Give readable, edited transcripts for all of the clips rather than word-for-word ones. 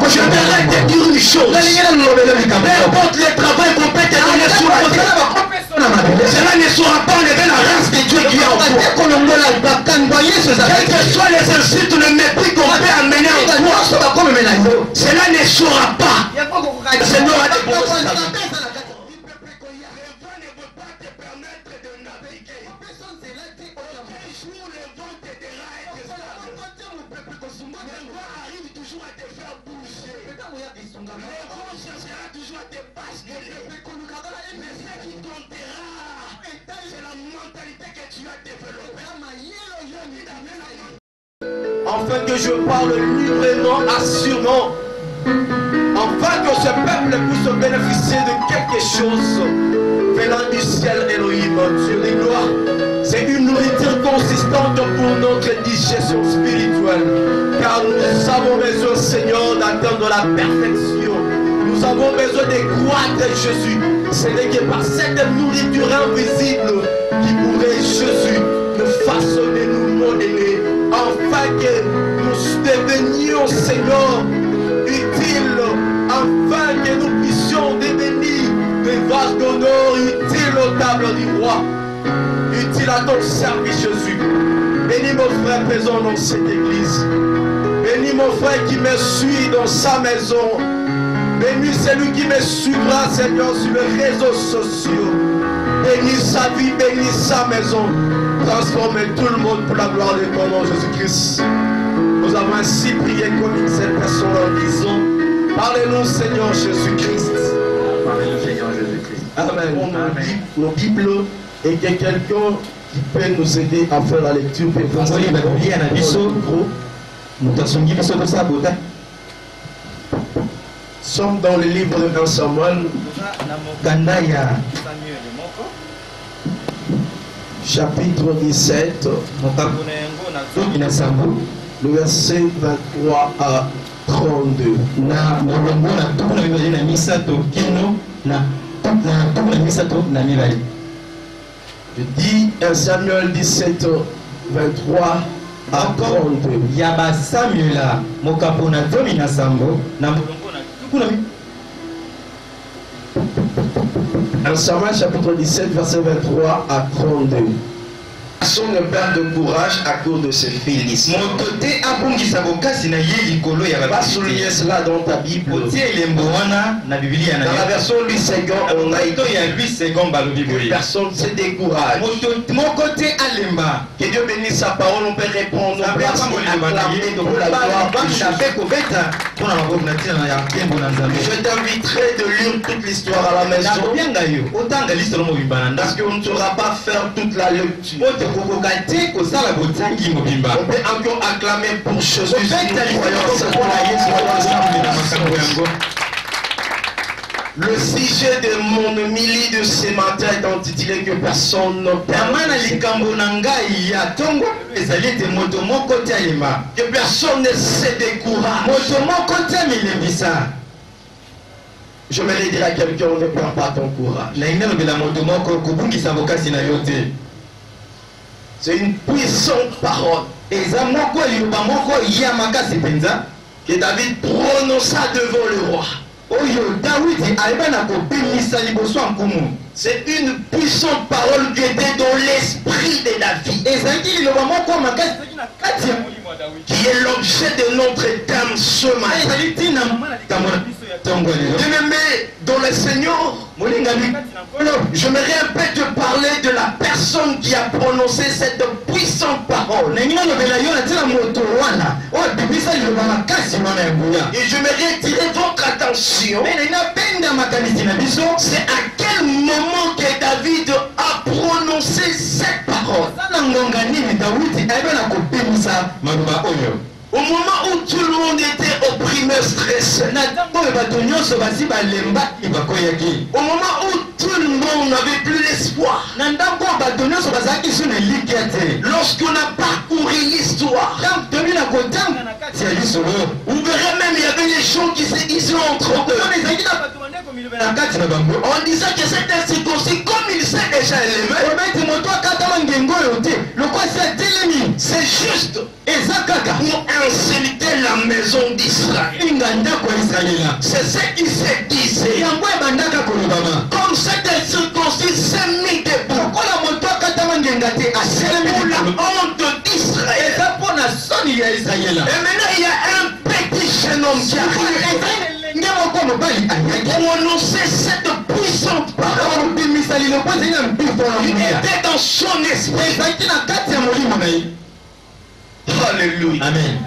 Je voudrais te dire une chose. N'importe le travail qu'on peut te donner sur la terre, cela ne sera pas enlever la race de Dieu qui est en toi. Quels que soient les insultes, le mépris qu'on peut amener en toi, cela ne sera pas. Le Seigneur a déposé sa main. Afin que je parle librement, assurant, afin que ce peuple puisse bénéficier de quelque chose venant du ciel, Elohim, Dieu de gloire. C'est une nourriture consistante pour notre digestion spirituelle, car nous avons besoin, Seigneur, d'atteindre la perfection. Nous avons besoin de croître, Jésus. Ce n'est que par cette nourriture invisible qui pourrait, Jésus, nous façonner, nous modeler, afin que nous devenions, Seigneur, utiles, afin que nous puissions devenir des vases d'honneur utiles aux tables du roi, utiles à ton service, Jésus. Bénis mon frère présent dans cette église. Bénis mon frère qui me suit dans sa maison. Bénis celui qui me suivra, Seigneur, sur les réseaux sociaux. Bénis sa vie, bénis sa maison. Transforme tout le monde pour la gloire de ton nom, Jésus-Christ. Nous avons ainsi prié comme une seule personne en disant: parlez-nous, Seigneur Jésus-Christ. Parlez-nous, Seigneur Jésus-Christ. Amen. Nos Bibles, et que quelqu'un qui peut nous aider à faire la lecture. Sommes dans le livre de 1 Samuel, chapitre 17, le verset 23 à 32. Je dis 1 Samuel 17, 23 à 32. Yaba Samuela mokapona domina sambo na mulongo na 1 Samuel chapitre 17 verset 23 à 32. Personne ne perd de courage à cause de ces Philistes. Va souligner cela dans ta Bible. Dans la version 8 secondes, on a écrit que personne ne se décourage. Que Dieu bénisse sa parole, on peut répondre, on peut acclamer pour la gloire de Dieu. Je t'inviterai de lire toute l'histoire à la maison. Parce qu'on ne saura pas faire toute la lecture. On peut encore acclamer pour Jésus. Le sujet de mon homily de ce matin est intitulé que personne ne perd. Que personne ne se décourage. Je me le dire à quelqu'un, ne perds pas ton courage. C'est une puissante parole que David prononça devant le roi. C'est une puissante parole qui était dans l'esprit de David, qui est l'objet de notre thème ce matin. Bien-aimé dans le Seigneur, j'aimerais un peu te parler de la personne qui a prononcé cette puissante parole. Et j'aimerais tirer votre attention. C'est à quel moment que David a prononcé cette parole. Au moment où tout le monde était opprimé, stressé. Au moment où tout le monde n'avait plus l'espoir. Lorsqu'on a parcouru l'histoire, vous verrez même il y avait des gens qui se disaient entre eux. On disait que c'était circoncis comme il s'est déjà élevé. C'est juste ezakaka pour insulter la maison d'Israël. inganda kwa Israël. C'est ce qui se disait. Yango ebandaka kolobama. Comme c'était circoncis, s'est mis debout. Lokola moto akatama ngenga te aselemi Pour la likolo. honte d'Israël. Eza mpona soni ya Israël. Et maintenant, il y a un petit jeune homme qui arrive Nge moko mobali ayaki. pour annoncer cette puissante parole. Obimisa liloko ezali na mbifo na Il moya. était dans son esprit. Ezalaki na kati ya molimo na ye. Alléluia. Amen.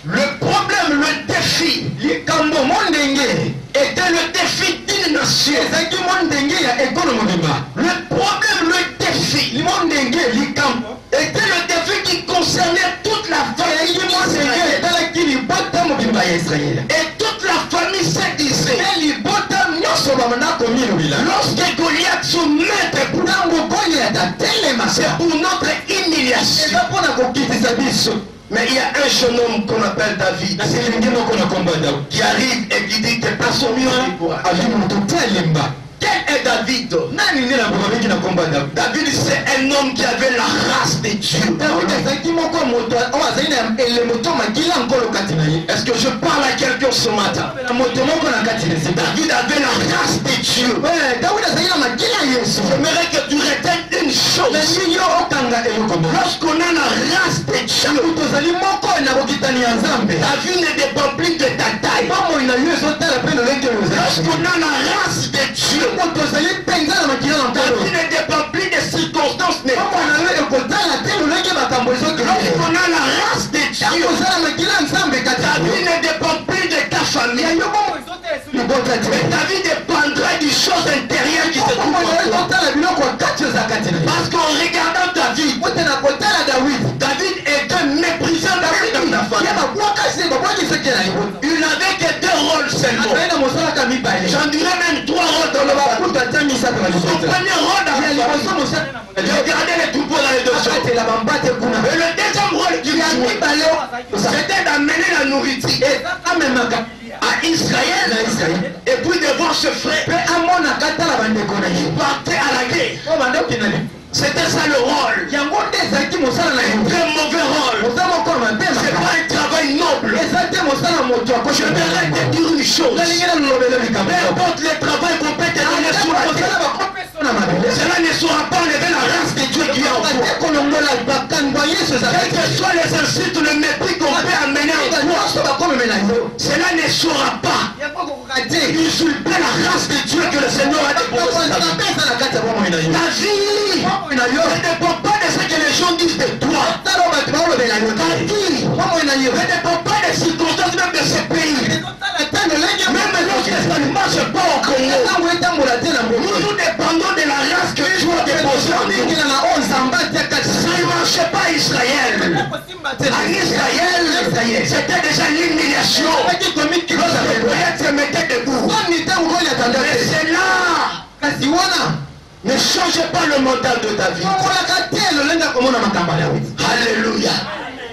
Le problème, le défi, likambo mondenge était le défi d'une nation. ezalaki mondenge ya ekolo mobimba. Le problème, le défi, mondenge likambo était le défi qui concernait toute la famille ezalaki mondenge d'Israël. etalaki libota mobimba ya Israël. Et toute la famille s'est d'Israël. mpe libota nyonso bamandako milobila. Lorsque Goliath se met debout, ntango Goliath atelema c'est pour notre humiliation. eza mpona kokitisa biso. Mais il y a un jeune homme qu'on appelle David na selenge moko na kombo ya Daudi qui arrive et qui dit que personne ne pourra. ali moto te alemba. Quel est David? nani nde na bababiki na kombo ya Daudi? David, c'est un homme qui avait la race de Dieu. Daudi azalaki moko moto oyo azali na elemo to makila nkolo kati na ye. Est-ce que je parle à quelqu'un ce matin? na moto moko na kati na zita. David avait la race de Dieu. Daudi azali na makila ya Yesu. J'aimerais que tu retiennes une chose. nani yo okanga eloko moko. Lorsqu'on a la race de Dieu, tozali moko na bokitani ya Nzambe. ta vie ne dépend plus de ta taille. bomoi na yo ezotala mpe lolenge oyo ozali. Lorsqu'on a la race de Dieu, moto ozali mpenza na makila na ta nkolo. vie ne dépend plus des circonstances. Mais bomoi na yo ekotala te lolenge makambo ezokende. lorsqu'on a la race de Dieu, ozala makila ya Nzambe kati ta na yo. vie ne dépend plus de ta famille. yo bomoi ezotala esu libota te. Mais ta vie dépendra du chose intérieure qui se trouve bomoi na yo en toi. ezotala biloko ya kati oza kati na yo. Parce qu'en regardant ta vie, ote na kotala Dawidi. David était méprisant dans ta ye famille. babwakasi babwakisaki na libota. Il n'avait que 2 rôles seulement. azali na mosalaka mibale. J'en dirais même 3 rôles dans le famille. bakuta ata misato na Son libota. premier rôle dans ya la liboso famille, mosala il gardait les troupeaux dans les 2 jours. akatela bambate kuna. Et le deuxième rôle qu'il ya jouait, mibale c'était d'amener la nourriture eza amemaka à Israël na Israel. et puis de voir ce frère mpe amonaka tala bandeko na ye. partir à la guerre. o bandoki na ye. C'était ça le rôle. yango nde ezalaki mosala na ye. Très mauvais rôle. mosala moko C'est mapema. pas un travail noble. eza te mosala moto Je voudrais te dire une chose. nalingi na lolobela likambo. Peu importe le travail qu'on peut te donner sur le côté, mosala bakopeso na mabele. cela ne sera pas enlever la race de Dieu qui est en toi. te kolongola bakango ya Yesu Quels ezalaki. que soient les insultes, le mépris qu'on peut amener en toi, nyonso bakomemela yo. cela ne sera pas yango kokoka te. insulter la race de Dieu que le Seigneur a déposée sur ta vie. mpe eza na kati ya bomoi na yo. Ta vie bomoi na yo. ne dépend pas de ce que les gens disent de toi. tala oyo bato baolobela yo. Ta vie bomoi na yo. ne dépend pas des circonstances même de ce pays. ezotala te lolenge Même lorsque ça ne marche pas au Congo, ntango etambola te na nous mbongo. nous dépendons de la race que Dieu a déposée en nous. ondingila na oyo nzambe atiaka Ça ne marchait pas à Israël. En Israël, c'était déjà l'humiliation. Lorsque Goliath se mettait debout. Mais c'est là. kasi wana Ne change pas le mental de ta vie. okolaka te lolenga komona makambo ya Dawidi. Alléluia.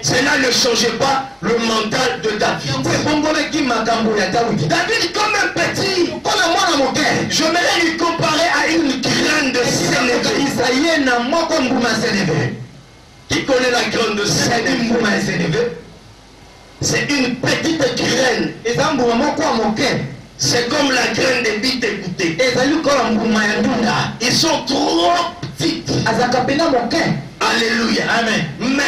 Cela ne changeait pas le mental de David. yango ebongolaki makambo ya Dawidi. David, comme un petit, mpona mwana moke je voudrais lui comparer à une graine de sénévé. ekanisa ye na moko mbuma ya seneve. Qui connaît la graine de ezali sénévé? mbuma ya seneve. C'est une petite graine. eza mbuma moko ya moke. C'est comme la graine de bite écoutée. ezali kola mbuma ya ndunda. Ils sont trop petites. azalaka pena moke. Alléluia. amen. Mais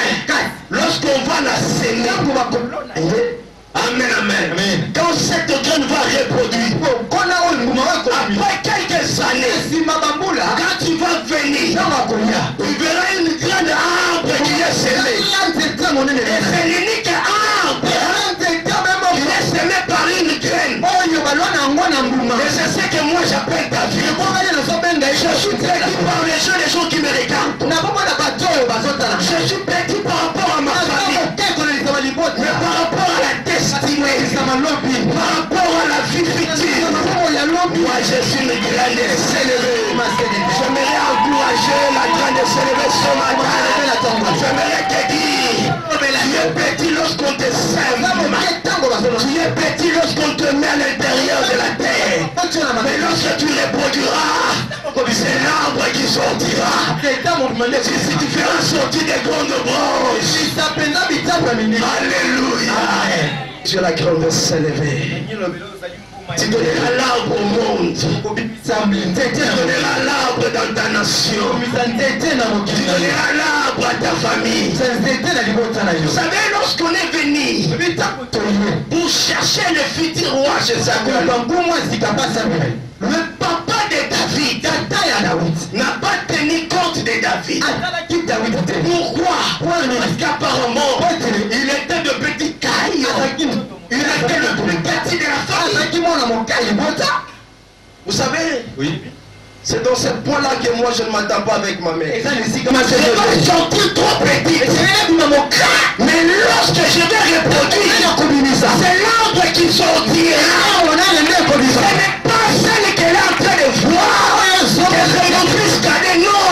lorsqu'on va la semer, ntango bakolona ye. amen, amen. Amen. Quand cette graine va reproduire, kona oyo mbuma wakomi. après quelques années, nsima bambula quand tu vas venir, ntango akolia. tu verras une grande arbre qui est semée. nzete monene Et c'est l'unique arbre nzete memo qui est semé par une graine. oyo balona yango na mbuma. Et c'est ce que moi j'appelle ta vie. ekongani nazobenga Je suis petit par les gens qui me regardent. na bomona bato oyo bazotala. Je suis petit par rapport à ma famille. okekolelisama libota. Mais par rapport à la destinée, elisama lobi. par rapport à la vie future, makomo ya lobi. moi je suis une graine célébée. J'aimerais encourager la graine célébée ce matin. J'aimerais te dire, tu es petit lorsqu'on te sème. Tu es petit lorsqu'on te met à l'intérieur de la terre. Mais lorsque tu reproduiras, c'est l'arbre qui sortira. Si tu feras sortir des grandes branches. Alléluia. Dieu la grande s'élever. Tu donneras l'arbre au monde. Tu donneras l'arbre dans ta nation. Tu donneras l'arbre à ta famille. Vous savez, lorsqu'on est venu pour chercher le futur roi chez Samuel, le papa de David n'a pas tenu compte de David. Pourquoi? Parce qu'apparemment, il était de petits cailloux. Il était le plus petit de la famille. Vous savez? Oui. C'est dans ce point-là que moi je ne m'attends pas avec ma mère. Eza Je vais pas sentir trop petit. Mais lorsque je vais reproduire, c'est l'arbre qui sortira. Ce n'est pas celle qu'elle est en train de voir. C'est mon fils cadet, non.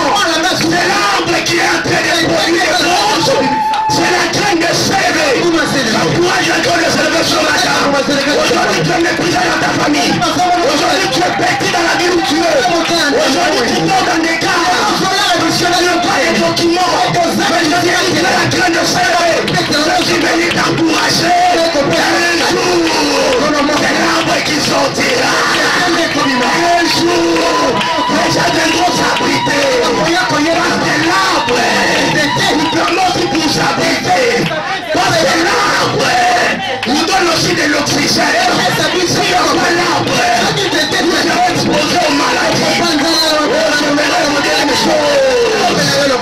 C'est l'arbre qui est en train de produire des branches. C'est la graine de s'élever. Encourage la graine de s'élever sur la table. Aujourd'hui tu es méprisé dans ta famille. Aujourd'hui tu es petit dans la vie où tu es. Aujourd'hui tu dors dans des cas. Tu n'as pas les documents. Mais je viens de la graine de s'élever. Je suis venu t'encourager. Un jour, c'est l'arbre qui sortira. Un jour, les gens viendront s'abriter. Parce que l'arbre, il permet aussi pour s'abriter. Parce que l'arbre nous donne aussi de l'oxygène. Si on n'a pas l'arbre, nous serons exposés aux maladies. Je vais vous dire une chose.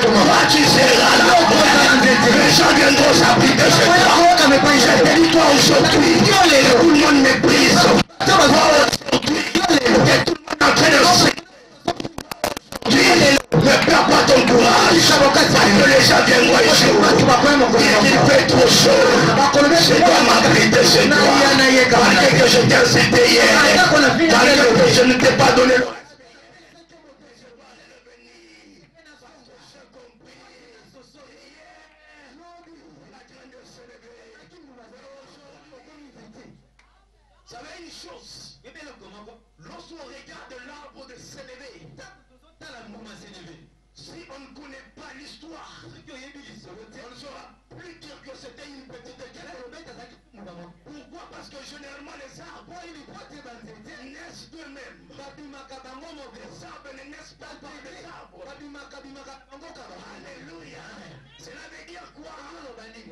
Toi tu seras l'arbre. Les gens viendront s'abriter chez toi. Je te dis toi aujourd'hui, tout le monde méprise. Toi aujourd'hui, que tout le monde est en train de se... Ne perds pas ton courage. Parce que les gens viendront ici. Il fait trop chaud. Je dois m'abriter chez toi. Malgré que je t'ai incité hier. Malgré que je ne t'ai pas donné le... Vous savez une chose, lorsqu'on regarde l'arbre de s'élever, si on ne connaît pas l'histoire, on ne saura plus dire que c'était une petite graine. Pourquoi? Parce que généralement les arbres naissent d'eux-mêmes. Les arbres ne naissent pas par les arbres. Alléluia. Cela veut dire quoi?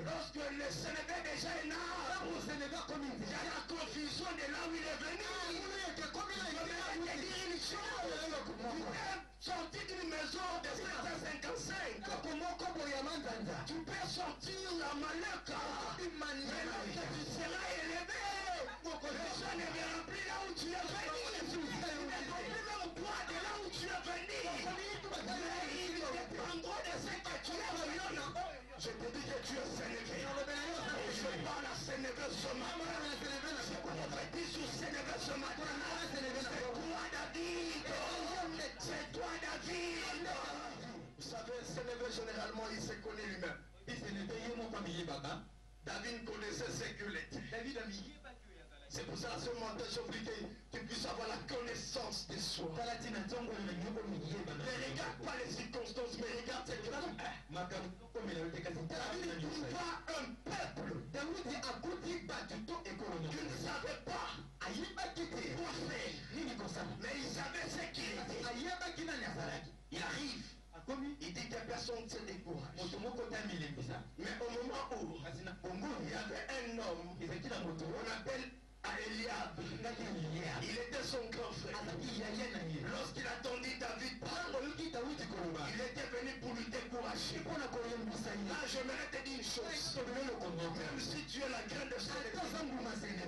Lorsque le s'élevait déjà un arbre, il y a la confusion de là où il est venu. Sortir d'une maison de 755. Tu peux sortir la malaka. Mais lorsque tu seras élevé, les gens ne verront plus là où tu es venu. Ils ne verront plus même toi de là où tu es venu. Mais ils dépendront de ce que tu es venu. Je te dis que tu es Sénégal. Et je parle à Sénégal ce matin. Je prophétise sur Sénégal ce matin. C'est toi David. C'est toi David. Vous savez, Sénégal généralement il se connaît lui-même. David connaissait ce qu'il était. C'est pour ça ce matin je prie que tu puisses avoir la connaissance de soi. Ne regarde pas les circonstances, mais regarde ce que tu es. David trouva un peuple qui ne savait pas quoi faire. Mais il savait ce qu'il était. Il arrive. Il dit que personne ne se décourage. Mais au moment où il y avait un homme qu'on appelle Eliab, il était son grand frère. Lorsqu'il attendit David, il était venu pour lui décourager. Là, j'aimerais te dire une chose. Même si tu es la graine de Sénégal,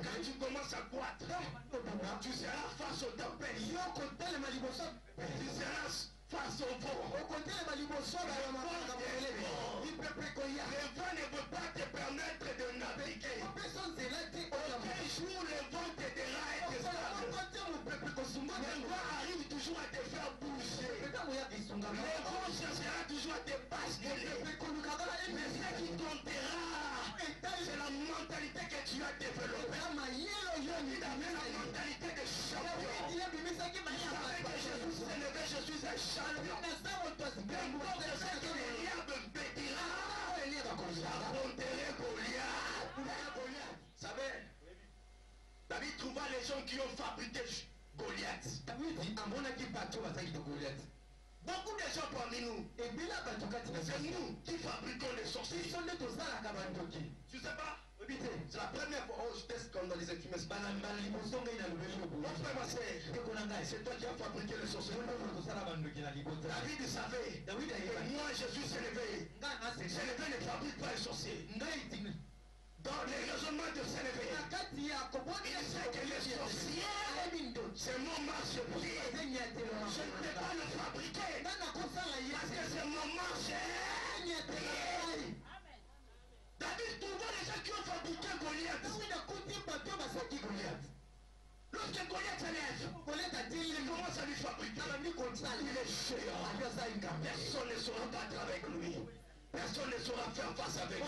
quand tu commences à croître, tu seras face au tempête. Tu seras face au vent. Le vent ne peut pas te permettre de naviguer. Aucun jour le vent t'aidera à être stable. Le vent arrive toujours à te faire bouger. Le vent cherchera toujours à te basculer. Mais ce qui comptera, c'est la mentalité que tu as développée. David avait la mentalité de champion. Il savait que je Jésus s'est levé, je suis un champion. N'importe ce que les liens me pétira. J'affronterai Goliath. Vous savez, David trouva les gens qui ont fabriqué Goliath. Beaucoup de gens parmi nous, c'est nous qui fabriquons les sorciers. Tu sais pas? C'est la première fois. Oh, je t'ai scandalisé, tu m'expliques. Mon frère, ma soeur, c'est toi qui as fabriqué les sorciers. David savait. Et moi, Jésus s'est levé. S'est levé ne fabrique pas les sorciers. Dans les raisonnements de s'élever, il sait que les sorciers, c'est mon marche-pied. Je ne peux pas le fabriquer. Parce que c'est mon marche-pied. David trouva les gens qui ont fabriqué Goliath. Lorsque Goliath s'élève, il commence à lui fabriquer. Il est géant. Personne ne saura battre avec lui. Personne ne saura faire face avec lui.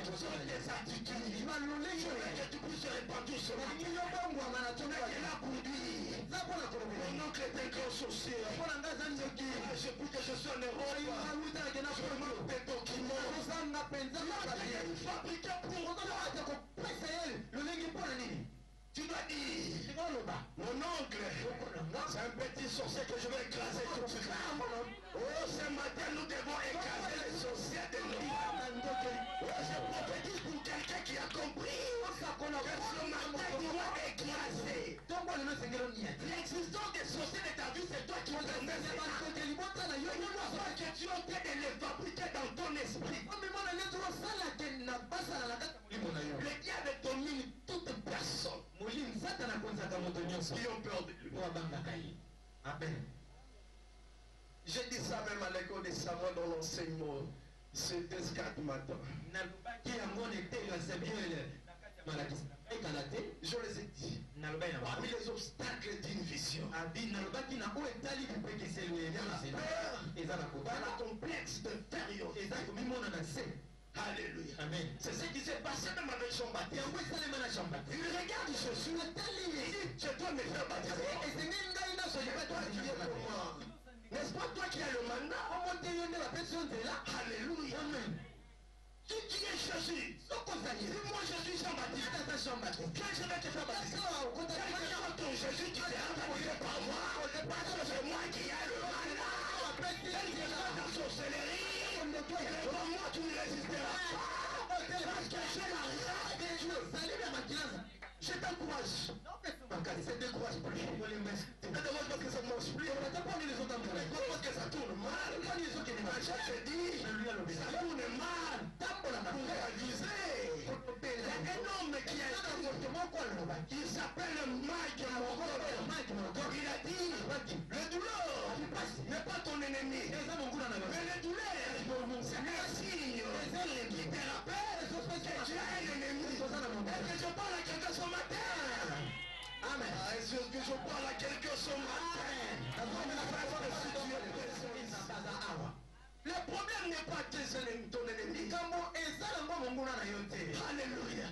Ce sont des attitudes. Je veux que tu puisses répandre ce matin. Tu es là pour dire. Mon oncle est un grand sorcier. Je prie que je sois en Europe. Je manque des documents. Fabriqué pour toi. Tu dois dire, mon oncle, c'est un petit sorcier que je vais écraser tout de suite. Oh, ce matin, nous devons écraser les sorciers de nos vies. Oh, je prophétise pour quelqu'un qui a compris que ce matin, tu dois écraser. L'existence des sorciers de ta vie, c'est toi qui permets ça. Il ne doit pas que tu ôtes de les fabriquer dans ton esprit. Le diable domine toute personne qui ont peur de lui. Amen. J'ai dit ça même à l'école de Samuel dans l'enseignement. C'était ce 4 matin. Je les ai dit. Parmi les obstacles d'une vision, il y a la peur, la complexe d'infériorité. Alléluia. Amen. C'est ce qui s'est passé même avec Jean-Baptiste. Il regarde Jésus. Il dit, je dois me faire baptiser. N'est-ce pas toi qui as le mandat? Alléluia. Amen. Si tu es Jésus, moi je suis Jean-Baptiste. Quand je vais te faire baptiser, quand ton Jésus qui s'est baptisé par moi, parce que c'est moi qui ai le mandat. Quelle que soit ta sorcellerie, pour moi tu ne résisteras pas. Parce que j'ai la grâce de Dieu. Je t'encourage. C'est décourage plus. Je demande parce que ça ne marche plus. Parce que ça tourne mal. Je te dis, ça tourne mal. Pour réaliser. Il y a un homme qui a il s'appelle Mike Morgan. Il a dit, le douleur n'est pas ton ennemi. Mais le douleur, c'est un signe qui te rappelle que tu as un ennemi. Est-ce que je parle à quelqu'un ce matin? Amen. Est-ce que je parle à quelqu'un ce matin? Le problème n'est pas ton ennemi. Alléluia.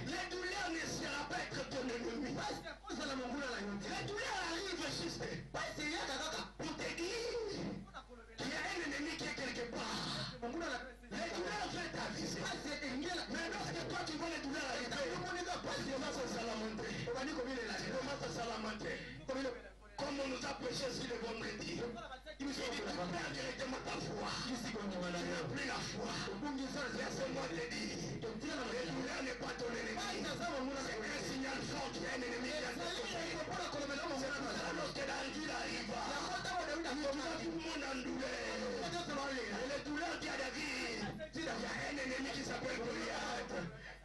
Les douleurs ne sera pas être ton ennemi. Les douleurs arrivent juste pour te dire qu'il y a un ennemi qui est quelque part. Les douleurs veulent t'aviser. Mais lorsque toi tu vois les douleurs arriver, commence à salamenter. Comme on nous a prêché sur le vendredi, il dit tu perds directement ta foi. Tu n'as plus la foi. Laisse-moi te dire, le douleur n'est pas ton ennemi. C'est un signal fort qu'il y a un ennemi qui a été fait. Lorsque la vie arrive, tout le monde en douleur. Et le douleur qui a David, il y a un ennemi qui s'appelle Goliath.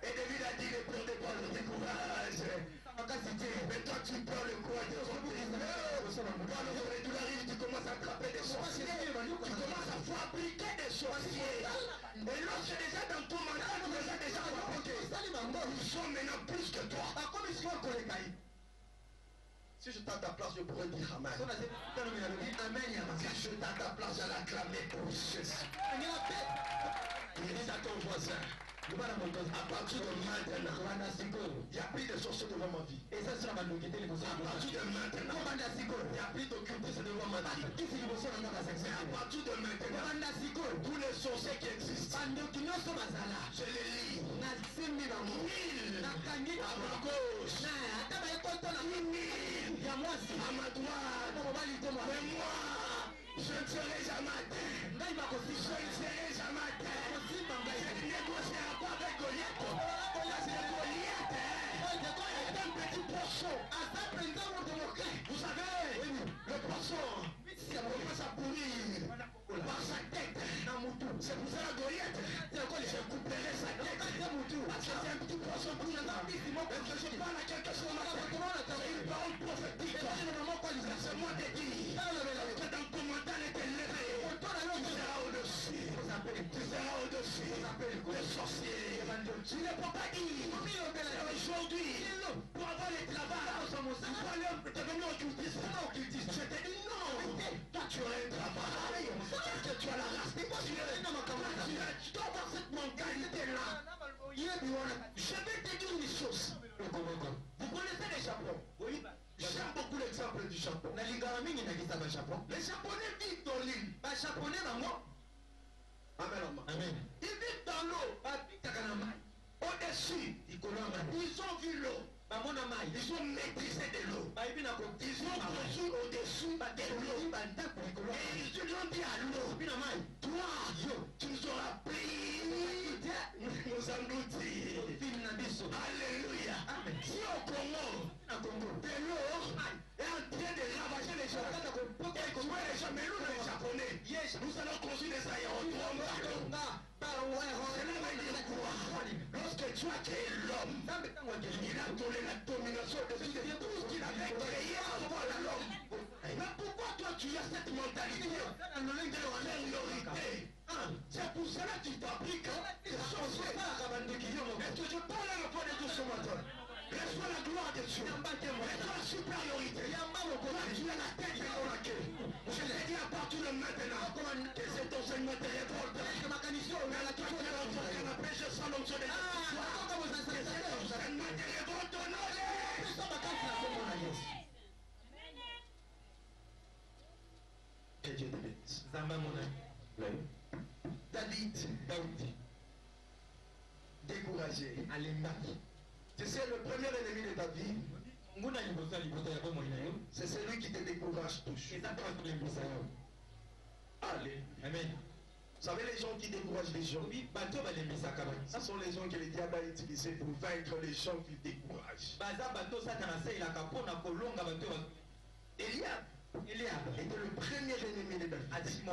Et David a dit, ne perdez pas le courage. Mais toi tu perds le courage de ton quand le douleur arrive, tu commences à attraper des sorciers. Tu commences à fabriquer des sorciers. Et lorsque déjà dans ton mandat, tu les as déjà fabriqués. Ils sont maintenant plus que toi. Si je t'ai à ta place, je pourrais dire Amen. Si je t'ai à ta place, j'allais acclamer pour Jésus. Il dit à ton voisin, À partir de maintenant, il n'y a plus de sorciers devant ma vie. À partir de maintenant, il n'y a plus d'occultisme devant ma vie. À partir de maintenant, tous les sorciers qui existent, je les lis. À ma gauche, à ma droite, mais moi, je ne serai jamais à terre. Je ne serai jamais à terre. Je ne négocierai pas avec Goliath. Parce que Goliath est un petit poisson. Vous savez, le poisson commence à pourrir par sa tête. C'est pour ça que Goliath, je couperai sa tête. Parce que c'est un petit poisson pour le temps. Et je parle à quelque chose. C'est une parole prophétique. Laissez-moi te dire que dans le commentaire était levé. Tu seras au-dessus. Tu seras au-dessus. Les sorciers. Tu ne peux pas dire aujourd'hui pour avoir les travails. Pour aller devenir occultiste. Je te dis non. Toi tu as un travail. Parce que tu as la race des dieux. Tu dois avoir cette mentalité-là. Je vais te dire une chose. Vous connaissez les Japon? Oui. J'aime beaucoup l'exemple du Japon. Les Japonais vivent dans l'île. Amen. Ils vivent dans l'eau. Au-dessus, ils ont vu l'eau. Ils ont maîtrisé de l'eau. Ils ont construit au-dessus de l'eau. Et ils ont dit à l'eau, toi, tu nous auras pris nos engloutis. Alléluia. Si au Congo, de l'eau est en train de ravager les gens, et tuer les gens, mais nous les Japonais, nous allons construire des aérodromes partout. Cela veut dire quoi? Lorsque tu as créé l'homme, il a donné la domination de tout ce qu'il avait créé avant l'homme. Mais pourquoi toi tu as cette mentalité d'infériorité? C'est pour cela que tu t'appliques les sorciers. Est-ce que je parle à la fois de tout ce matin? Reçois la gloire de Dieu. Reçois la supériorité. Tu as la tête dans la queue. Je l'ai dit à partir de maintenant que cet enseignement te révolte. Mais la question est dans ton canapé, je sens l'onction de Dieu. Que cet enseignement te révolte au nom de Jésus. Que Dieu te bénisse. David, découragé. Tu sais, le premier ennemi de David, c'est celui qui te décourage toujours. Allez. Amen. Vous savez, les gens qui découragent les gens, ce sont les gens que le diable a utilisés pour vaincre les gens qui découragent. Eliab était le premier ennemi de David.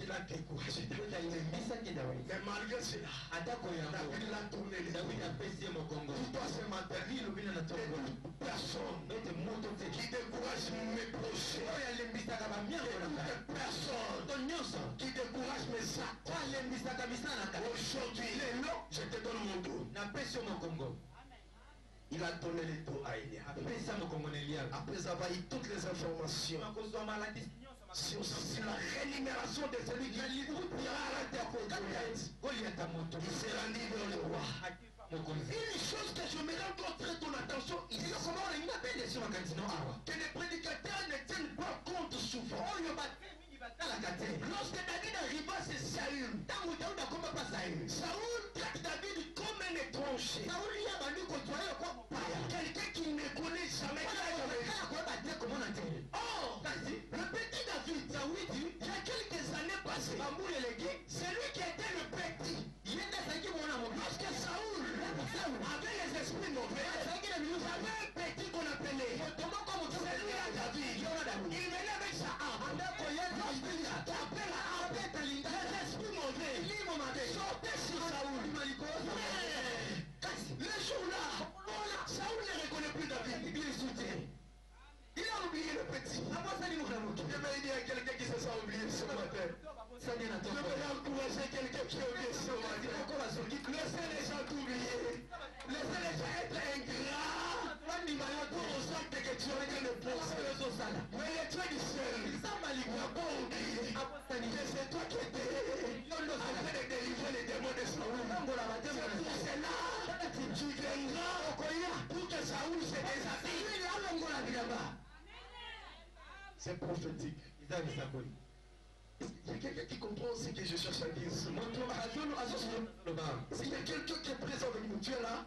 Il a découragé David. Mais malgré cela, David l'a tourné les yeux. Pour toi ce matin, personne qui décourage mes prochains. Personne qui décourage mes actes. Aujourd'hui, je te donne mon dos. Il a donné les dos à Eliab. Après avoir eu toutes les informations sur la rémunération de celui qui ira à la terre pour Goliath, il s'est rendu vers le roi. Une chose que je me rends très ton attention ici, que les prédicateurs ne tiennent pas compte souvent. Lorsque David arriva, c'est Saül. Saül traite David comme un étranger. Quelqu'un qui ne connaît jamais. Oh, le petit David, il y a quelques années passées, c'est lui qui était le petit. Lorsque Saül avait les esprits mauvais, il avait un petit qu'on appelait. C'est lui à David. Il venait avec sa arme. Lorsqu'il tapait la arme, les esprits mauvais sortaient sur Saül. Le jour-là, Saül ne reconnaît plus David. Il a oublié le petit. Je vais dire à quelqu'un qui se sent oublié ce matin. Je vais encourager quelqu'un qui a oublié ce matin. Laissez les gens t'oublier. Laissez les gens être ingrats. Pour aux actes que tu as en train de penser. Mais les traits du ciel, il n'a pas oublié que c'est toi qui étais en train de délivrer les démons de Saül. C'est prophétique. Il y a quelqu'un qui comprend aussi que je cherche à dire. S'il y a quelqu'un qui est présent avec nous, tu es là.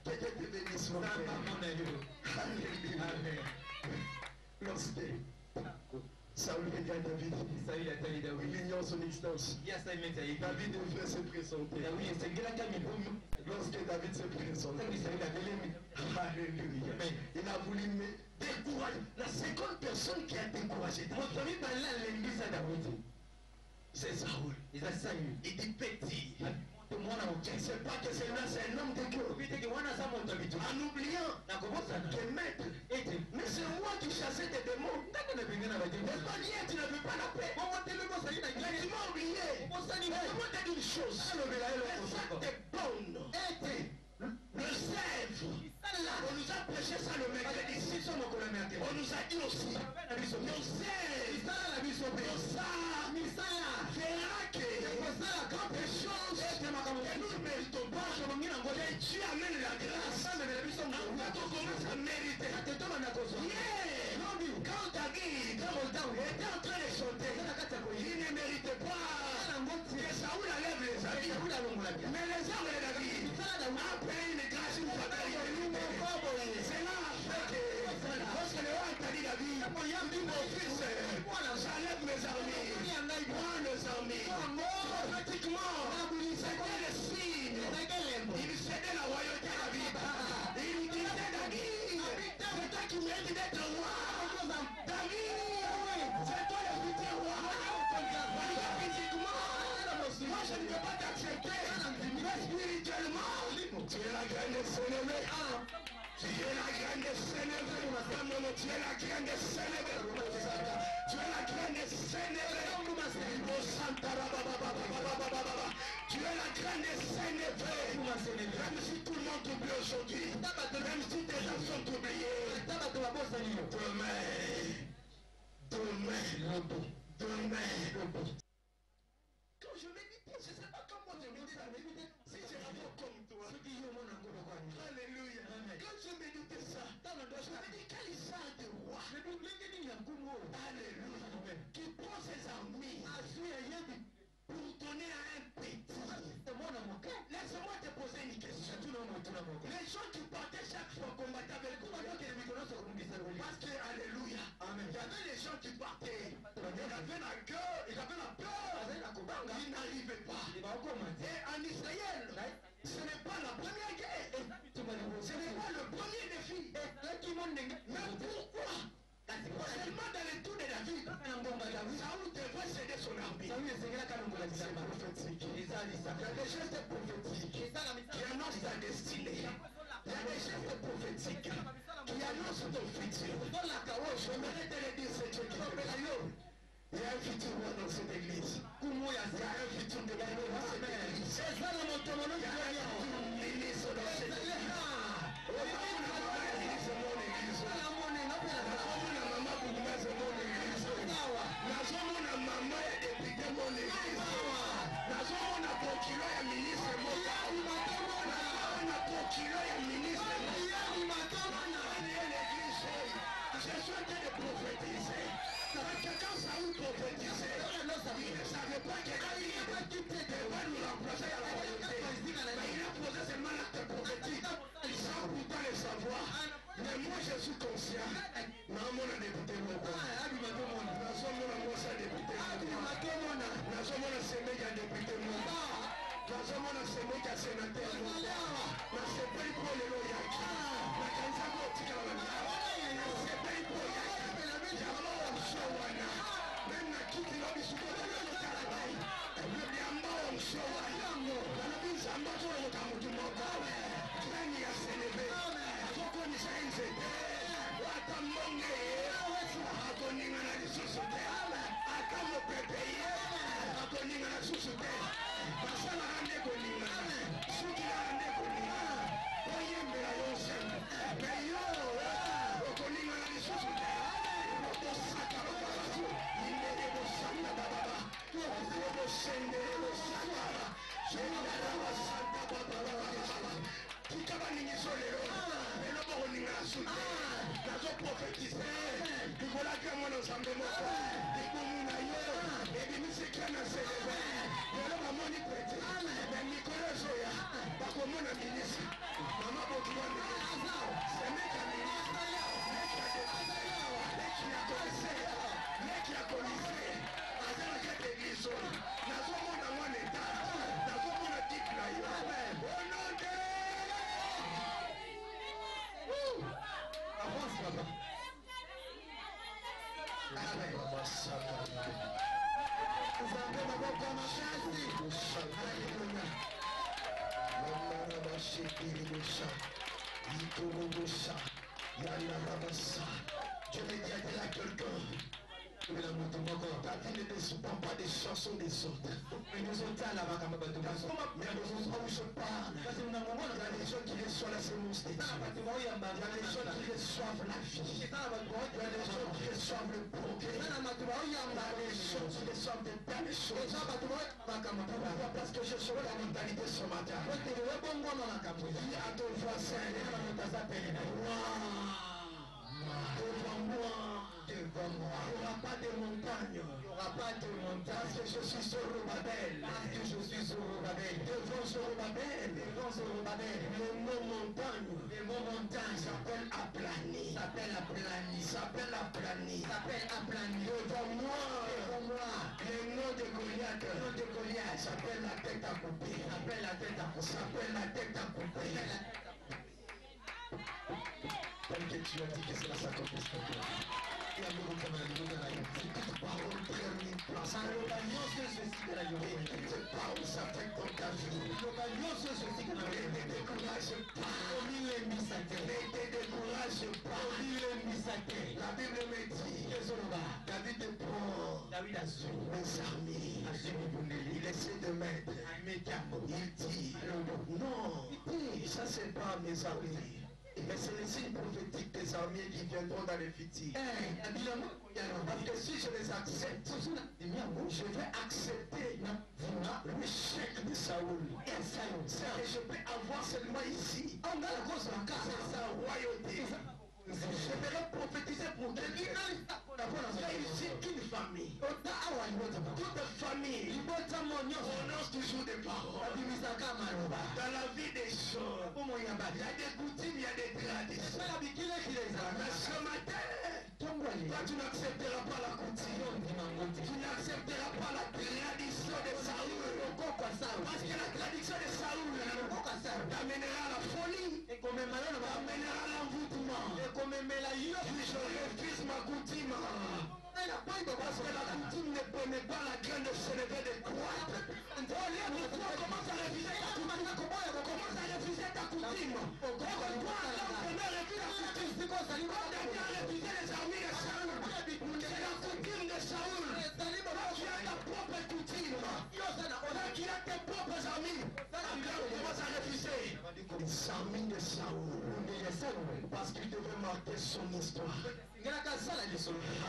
Quelqu'un te bénisse, mon frère. Alléluia. Lorsque Saül vient à David, il ignore son existence. David devrait se présenter. Lorsque David se présente, alléluia. Il a voulu me décourager. La seconde personne qui a découragé David, c'est Saül. Il dit petit. Je ne sais pas que c'est là, c'est un homme de Dieu. En oubliant que maître, mais c'est moi qui chassais des démons. Et pas dire, tu ne veux pas la paix. Mais tu m'as oublié. Je vais te dire une chose. Les actes bonnes. Le sève. On nous a prêché ça le mercredi. On nous a dit aussi. Nos sèves. Verra que des choses que nous ne méritons pas. Que Dieu amène la grâce. Quand on commence à mériter. Quand David était en train de chanter, il ne méritait pas que Saül enlève les habits. Mais les hommes de David ont payé une grâce une fatalité. C'est là que lorsque le roi t'a dit David, il dit mon fils, j'enlève mes armées, prends les armées. Pratiquement, c'était le signe. Il cédait la royauté à David. Il disait David, c'est toi qui mérites d'être roi. David, c'est toi le futur roi. Physiquement, moi je ne peux pas t'accepter. Mais spirituellement, tu es la grande célèbre. Tu es la grande célèbre. Tu es la grande célèbre. Tu es la grande célèbre. Tu es la grande célèbre. Même si tout le monde t'oublie aujourd'hui, même si tes gens sont oubliés, demain. Quand je médite, je ne sais pas comment je médite. Si je rappelle comme toi. Alléluia. Quand je médite ça, je me dis quel genre de roi. Alléluia. Qui prend ses amis pour donner à un petit. Laisse-moi te poser une question. Les gens qui partaient chaque fois combattaient avec vous. Parce que, alléluia, il y avait les gens qui partaient. Ils avaient la gueule, ils avaient la peur. Ils n'arrivaient pas. Et en Israël, ce n'est pas la première guerre. Ce n'est pas le premier défi. Mais pourquoi? Seulement dans les tours de David, Saül devrait céder son armée. C'est prophétique. Il y a des gestes prophétiques qui annoncent ta destinée. Il y a des gestes prophétiques qui annoncent ton futur. Je m'arrête de le dire, c'est Dieu qui fait. Il y a un futur dans cette église. Il y a un futur de dans cette église. Il y a un futur ministre dans cette église. C'est mon église. Nazomona mama ya député mon église. Nazomona procureur ya ministre Moka. Nazomona procureur ya ministre Moka. Je suis en train de prophétiser. Quand ça soni. Nazomona mwana état. Nazomona titre na yo. Au nom de... Avance, papa. Amen. Nzambe maboko ya makasi. Alléluia. Je vais dire à quelqu'un, ta vie ne dépend pas des chansons des autres. Mais nous sommes à la vague, mais où je parle, il y a des gens qui reçoivent la sémence des dieux. Il y a des gens qui reçoivent la vie. Il y a des gens qui reçoivent le progrès. Il y a des gens qui reçoivent de belles choses. Pourquoi? Parce que je suis la mentalité ce matin. Dis à ton voisin, devant moi, il n'y aura pas de montagne. Il n'y aura pas de montagne. Parce que je suis Zorobabel. Parce que je suis Zorobabel. Devant Zorobabel. Devant Zorobabel. Le mot montagne. Le mot montagne s'appelle aplani. S'appelle aplani. S'appelle aplani. S'appelle aplani. Devant moi. Devant moi. Le nom de Goliath. Le nom de Goliath s'appelle la tête à couper. S'appelle la tête à couper. S'appelle la tête à couper. Tel que tu as dit que c'est la sacrifice pour toi. Et à nous comme la toute parole prenne une place. Et toute parole s'affecte dans ta vie. Ne te décourage pas. Ne te décourage pas. La Bible me dit, David prend les armées. Il essaie de mettre. Il dit, non, ça c'est pas mes armées. Mais c'est les signes prophétiques des armées qui viendront dans le futur. Parce que si je les accepte, je vais accepter l'échec de Saoul. C'est que je peux avoir seulement ici. C'est sa royauté. Je vais prophétiser pour quelqu'un. Ici qu'une famille. Toute famille prononce toujours des paroles. Dans la vie des gens, il y a des coutumes, il y a des traditions. Mais ce matin, toi tu n'accepteras pas la coutume. Tu n'accepteras pas la tradition de Saoul. Parce que la tradition de Saoul t'amènera à la folie, t'amènera à l'envoûtement. Je refuse ma coutume. Parce que la coutume ne permet pas la graine de se lever de croître. Toi commence à refuser ta coutume. Commence à refuser ta coutume. Toi, l'entraîneur refuse la coutume. Toi, tu as refusé les armées de Saoul. C'est la coutume de Saoul. Toi, tu as ta propre coutume. Toi, tu as tes propres amis. Encore, commence à refuser les armées de Saoul. Parce qu'il devait marquer son histoire.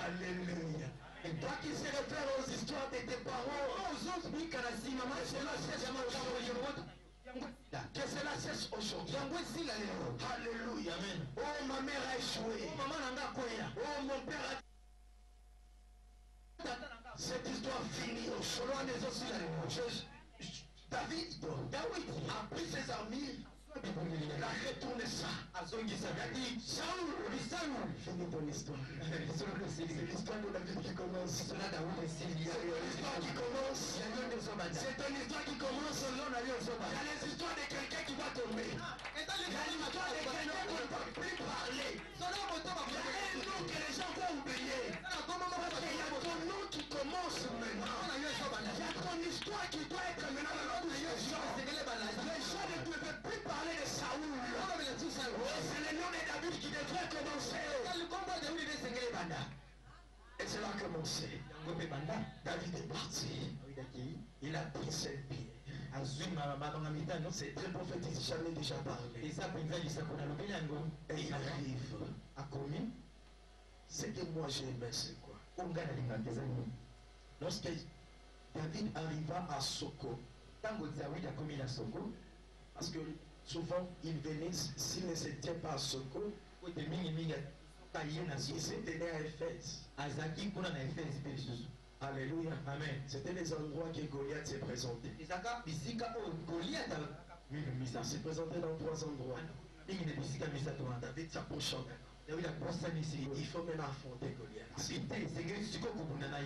Alléluia. Et toi qui se réfère aux histoires de tes parents, que cela cesse aujourd'hui. Alléluia. Oh, ma mère a échoué. Oh, mon père a... Cette histoire finit au chemin des oscillateurs. David a pris ses armées. Il a retourné ça. Il a dit, Saoul, finis ton histoire. C'est l'histoire de David qui commence. C'est l'histoire qui commence. C'est une histoire qui commence. Il y a les histoires de quelqu'un qui va tomber. Il y a l'histoire de quelqu'un qui ne va plus parler. Il y a un nom que les gens vont oublier. Parce qu'il y a ton nom qui commence maintenant. Il y a ton histoire qui doit être maintenant dans l'autre gestion. Les gens ne peuvent plus parler de Saoul. C'est le nom de David qui devrait commencer. Et cela a commencé. David est parti. Il a pris ses pieds. C'est très prophétique, j'en ai déjà parlé. Et il arrive à commis. Ce que moi j'aimais, c'est quoi? Lorsque David arriva à Soko, parce que souvent il venait, s'il ne s'était pas à Soko, il s'était à Éphèse. Alléluia. Amen. C'était les endroits que Goliath s'est présenté. Il s'est présenté dans 3 endroits. David s'approcha. Il faut maintenant affronter Goliath.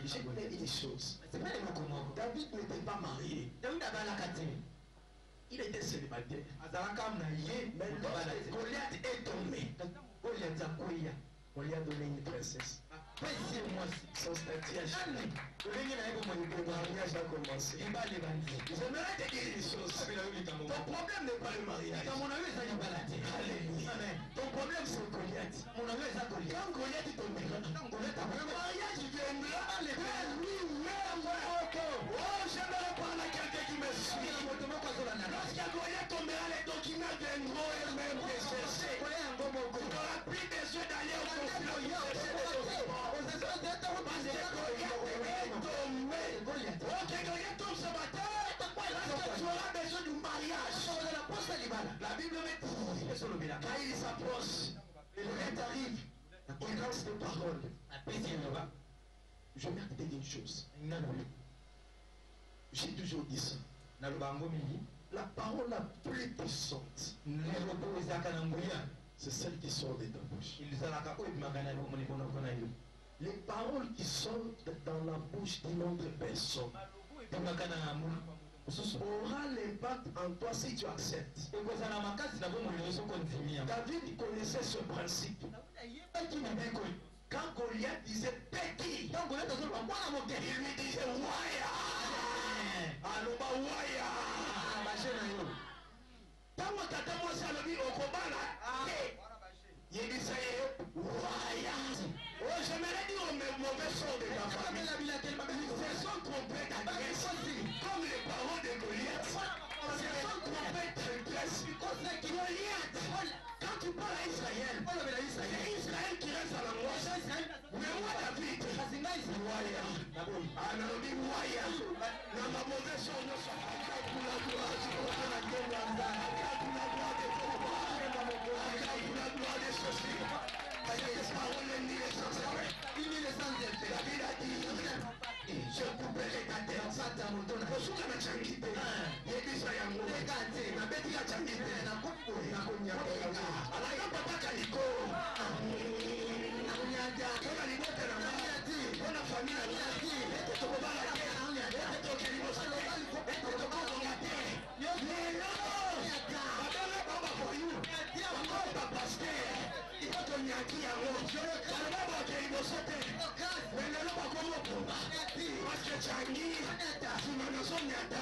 J'ai une chose. David n'était pas marié. Il était célibataire. Mais lorsque Goliath est tombé, on lui a donné une princesse. Son statut a changé. Le mariage a commencé. J'aimerais te dire une chose. Ton problème n'est pas le mariage. Alléluia. Ton problème c'est Goliath. Quand Goliath tombera, le mariage viendra lui-même. Oh, j'aimerais parler à quelqu'un qui me suit. Lorsque Goliath tombera, les documents viendront eux-mêmes te chercher. Tu n'auras plus besoin d'aller au la Bible me dit, quand il s'approche, il arrive, il lance des paroles. Je vais te dire une chose. J'ai toujours dit ça. La parole la plus puissante, c'est celle qui sort de ta bouche. Les paroles qui sortent dans la bouche d'une autre personne aura l'impact en toi si tu acceptes. David connaissait ce principe. Quand Goliath disait petit, il lui disait Waya. Aloba Waya. Tango tata mwasi alobi okobala il dit ça y est Waya. Oh, j'aimerais dire au mauvais sort de ta famille. Ce sont trompés d'adresse. Comme les paroles de Goliath. Ce sont trompés d'adresse. Goliath, quand tu parles à Israël, c'est Israël qui reste à la loi. Mais moi David, Waya. Analobi Waya. Dans ma mauvaise sort, nous sommes pour la gloire de ceci. David a dit, je couperai ta tête. Kosuka na changite. Yebisa yango. Na beti ya changite. Na kunyaka. Alaka papa kaliko. Na kunyaka. Kona libote na mati. Kona familia mati. Ete tokobala ke. Ete tokelibo salo. Ete tokobala ke. Lelo. Babele baba for you. Baba pasteur. Ito nyaki yango. Baba kelibo sote. Lelo bakomo pomba. Parce que changi. Simanazo nyata.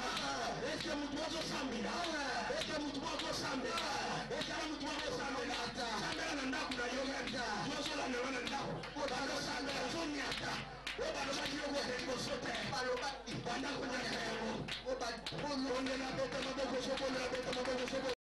Ese mutu wazo sambira. Ese mutu wazo sambira. Ese mutu wazo sambira. Sambira na ndaku na yoga. Wazo la nwana ndaku. Bado sambira zo nyata. Oba no majiro kwa kelibo sote. Banda kunyaka yango. Oba. Onde na beta maboko sopo na beta maboko sopo.